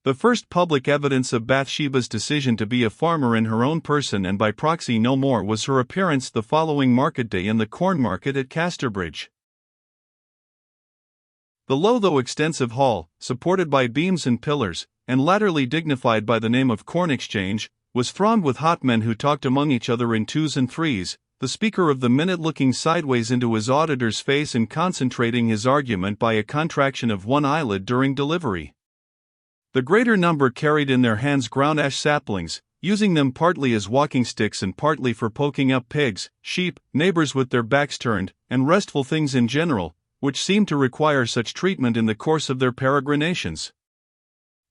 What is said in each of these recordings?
The first public evidence of Bathsheba's decision to be a farmer in her own person and by proxy no more was her appearance the following market day in the corn market at Casterbridge. The low though extensive hall, supported by beams and pillars, and latterly dignified by the name of Corn Exchange, was thronged with hot men who talked among each other in twos and threes, the speaker of the minute looking sideways into his auditor's face and concentrating his argument by a contraction of one eyelid during delivery. The greater number carried in their hands ground ash saplings, using them partly as walking sticks and partly for poking up pigs, sheep, neighbors with their backs turned, and restful things in general, which seemed to require such treatment in the course of their peregrinations.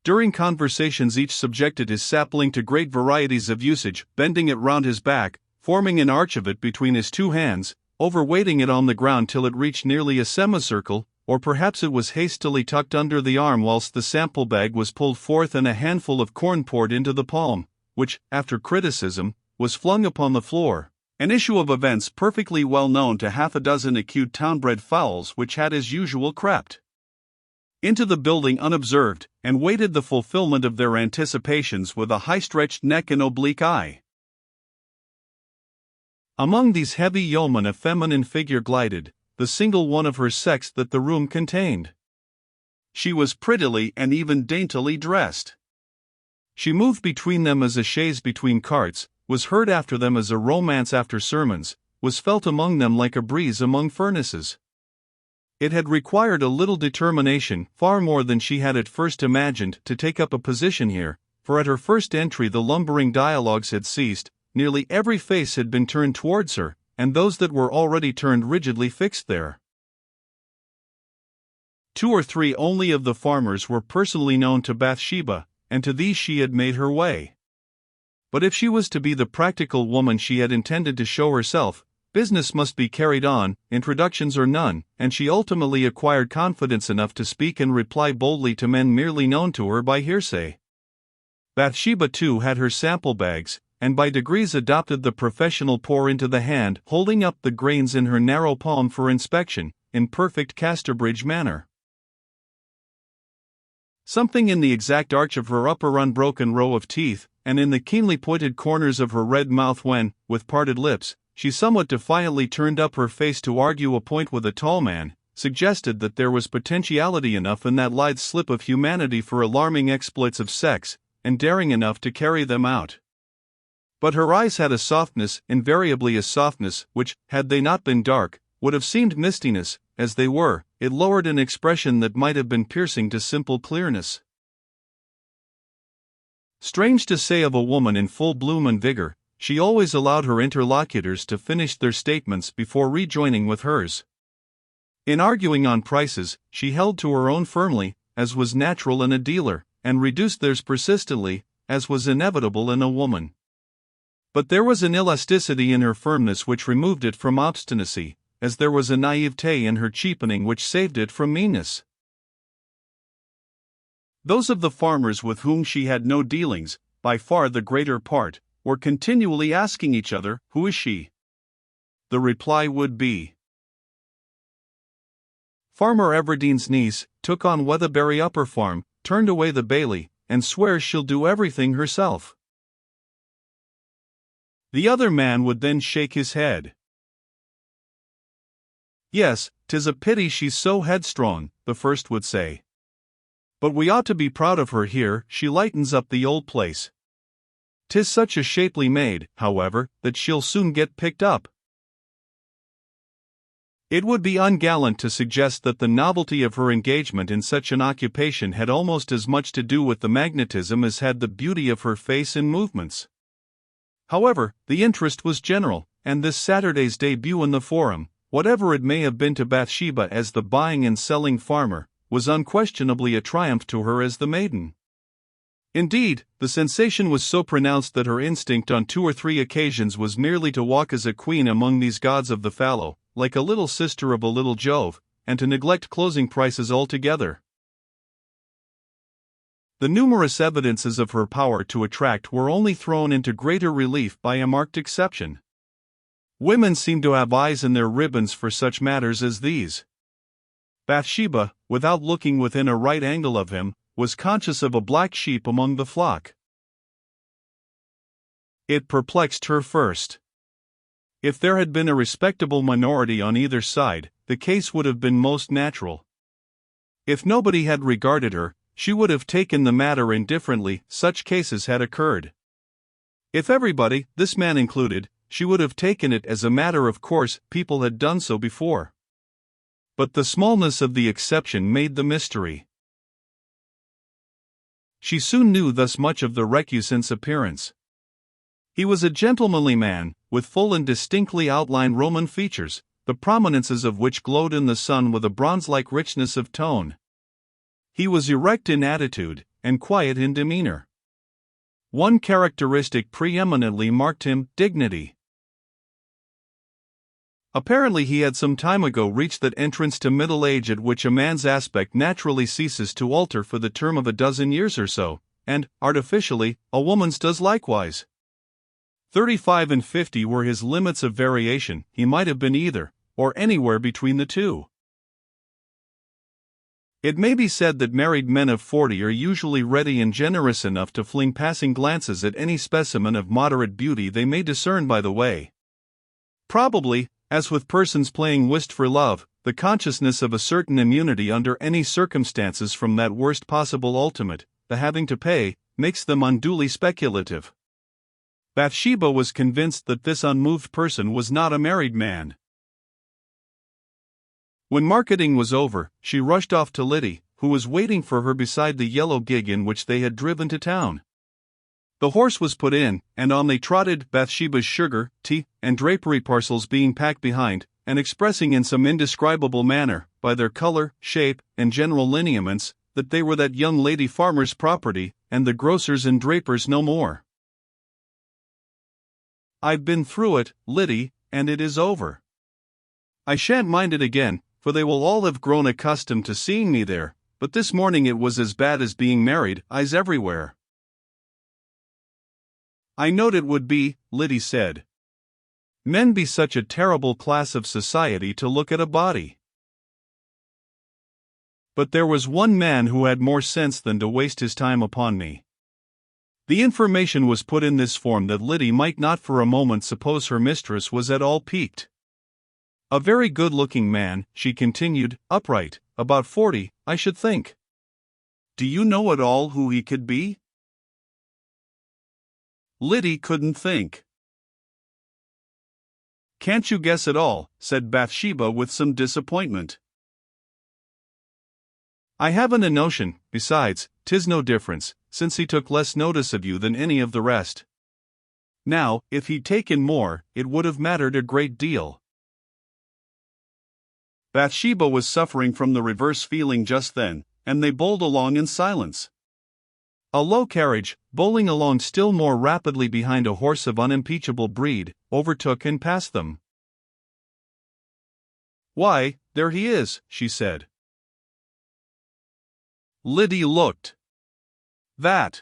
During conversations each subjected his sapling to great varieties of usage, bending it round his back, forming an arch of it between his two hands, overweighting it on the ground till it reached nearly a semicircle, or perhaps it was hastily tucked under the arm whilst the sample bag was pulled forth and a handful of corn poured into the palm, which, after criticism, was flung upon the floor, an issue of events perfectly well known to half a dozen acute town-bred fowls which had as usual crept into the building unobserved, and waited the fulfillment of their anticipations with a high-stretched neck and oblique eye. Among these heavy yeomen a feminine figure glided, the single one of her sex that the room contained. She was prettily and even daintily dressed. She moved between them as a chaise between carts, was heard after them as a romance after sermons, was felt among them like a breeze among furnaces. It had required a little determination, far more than she had at first imagined, to take up a position here, for at her first entry the lumbering dialogues had ceased, nearly every face had been turned towards her, and those that were already turned rigidly fixed there. 2 or 3 only of the farmers were personally known to Bathsheba, and to these she had made her way. But if she was to be the practical woman she had intended to show herself, business must be carried on, introductions or none, and she ultimately acquired confidence enough to speak and reply boldly to men merely known to her by hearsay. Bathsheba too had her sample bags, and by degrees adopted the professional pour into the hand, holding up the grains in her narrow palm for inspection, in perfect Casterbridge manner. Something in the exact arch of her upper unbroken row of teeth, and in the keenly pointed corners of her red mouth when, with parted lips, she somewhat defiantly turned up her face to argue a point with a tall man, suggested that there was potentiality enough in that lithe slip of humanity for alarming exploits of sex, and daring enough to carry them out. But her eyes had a softness, invariably a softness, which, had they not been dark, would have seemed mistiness. As they were, it lowered an expression that might have been piercing to simple clearness. Strange to say of a woman in full bloom and vigor, she always allowed her interlocutors to finish their statements before rejoining with hers. In arguing on prices, she held to her own firmly, as was natural in a dealer, and reduced theirs persistently, as was inevitable in a woman. But there was an elasticity in her firmness which removed it from obstinacy, as there was a naivete in her cheapening which saved it from meanness. Those of the farmers with whom she had no dealings, by far the greater part, were continually asking each other, "Who is she?" The reply would be, "Farmer Everdene's niece, took on Weatherbury Upper Farm, turned away the bailey, and swears she'll do everything herself." The other man would then shake his head. "Yes, 'tis a pity she's so headstrong," the first would say. "But we ought to be proud of her here, she lightens up the old place. 'Tis such a shapely maid, however, that she'll soon get picked up." It would be ungallant to suggest that the novelty of her engagement in such an occupation had almost as much to do with the magnetism as had the beauty of her face and movements. However, the interest was general, and this Saturday's debut in the Forum, whatever it may have been to Bathsheba as the buying and selling farmer, was unquestionably a triumph to her as the maiden. Indeed, the sensation was so pronounced that her instinct on 2 or 3 occasions was merely to walk as a queen among these gods of the fallow, like a little sister of a little Jove, and to neglect closing prices altogether. The numerous evidences of her power to attract were only thrown into greater relief by a marked exception. Women seem to have eyes in their ribbons for such matters as these. Bathsheba, without looking within a right angle of him, was conscious of a black sheep among the flock. It perplexed her first. If there had been a respectable minority on either side, the case would have been most natural. If nobody had regarded her, she would have taken the matter indifferently. Such cases had occurred. If everybody, this man included, she would have taken it as a matter of course. People had done so before. But the smallness of the exception made the mystery. She soon knew thus much of the recusant's appearance. He was a gentlemanly man, with full and distinctly outlined Roman features, the prominences of which glowed in the sun with a bronze-like richness of tone. He was erect in attitude, and quiet in demeanor. One characteristic preeminently marked him: dignity. Apparently he had some time ago reached that entrance to middle age at which a man's aspect naturally ceases to alter for the term of a dozen years or so, and, artificially, a woman's does likewise. 35 and 50 were his limits of variation. He might have been either, or anywhere between the two. It may be said that married men of 40 are usually ready and generous enough to fling passing glances at any specimen of moderate beauty they may discern by the way. Probably, as with persons playing whist for love, the consciousness of a certain immunity under any circumstances from that worst possible ultimate, the having to pay, makes them unduly speculative. Bathsheba was convinced that this unmoved person was not a married man. When marketing was over, she rushed off to Liddy, who was waiting for her beside the yellow gig in which they had driven to town. The horse was put in, and on they trotted, Bathsheba's sugar, tea, and drapery parcels being packed behind, and expressing in some indescribable manner, by their color, shape, and general lineaments, that they were that young lady farmer's property, and the grocer's and draper's no more. I've been through it, Liddy, and it is over. I shan't mind it again, for they will all have grown accustomed to seeing me there, but this morning it was as bad as being married, eyes everywhere. I knowed it would be, Liddy said. Men be such a terrible class of society to look at a body. But there was one man who had more sense than to waste his time upon me. The information was put in this form that Liddy might not for a moment suppose her mistress was at all piqued. A very good-looking man, she continued, upright, about 40, I should think. Do you know at all who he could be? Liddy couldn't think. Can't you guess at all, said Bathsheba with some disappointment. I haven't a notion. Besides, 'tis no difference, since he took less notice of you than any of the rest. Now, if he'd taken more, it would have mattered a great deal. Bathsheba was suffering from the reverse feeling just then, and they bowled along in silence. A low carriage, bowling along still more rapidly behind a horse of unimpeachable breed, overtook and passed them. Why, there he is, she said. Liddy looked. That's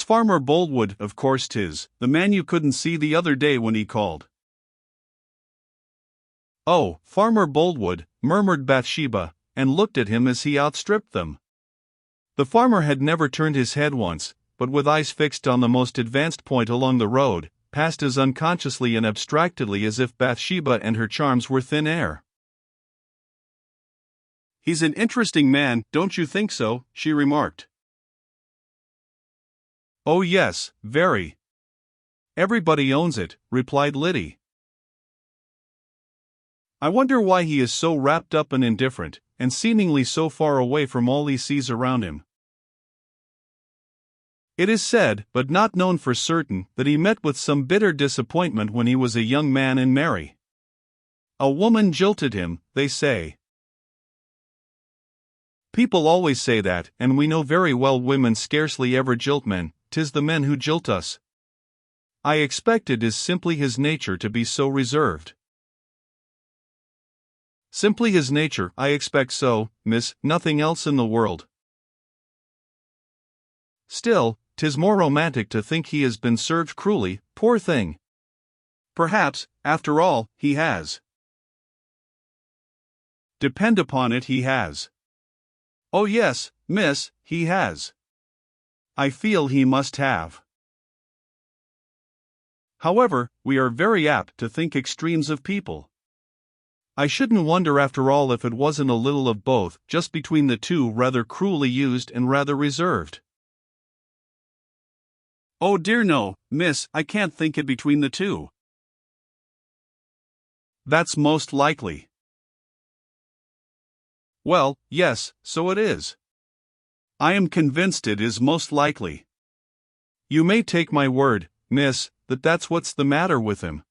Farmer Boldwood, of course 'tis, the man you couldn't see the other day when he called. Oh, Farmer Boldwood, murmured Bathsheba, and looked at him as he outstripped them. The farmer had never turned his head once, but with eyes fixed on the most advanced point along the road, passed as unconsciously and abstractedly as if Bathsheba and her charms were thin air. He's an interesting man, don't you think so? She remarked. Oh yes, very. Everybody owns it, replied Liddy. I wonder why he is so wrapped up and indifferent, and seemingly so far away from all he sees around him. It is said, but not known for certain, that he met with some bitter disappointment when he was a young man and merry. A woman jilted him, they say. People always say that, and we know very well women scarcely ever jilt men, 'tis the men who jilt us. I expect it is simply his nature to be so reserved. Simply his nature, I expect so, miss, nothing else in the world. Still, 'tis more romantic to think he has been served cruelly, poor thing. Perhaps, after all, he has. Depend upon it he has. Oh yes, miss, he has. I feel he must have. However, we are very apt to think extremes of people. I shouldn't wonder after all if it wasn't a little of both, just between the two, rather cruelly used and rather reserved. Oh dear no, miss, I can't think it between the two. That's most likely. Well, yes, so it is. I am convinced it is most likely. You may take my word, miss, that that's what's the matter with him.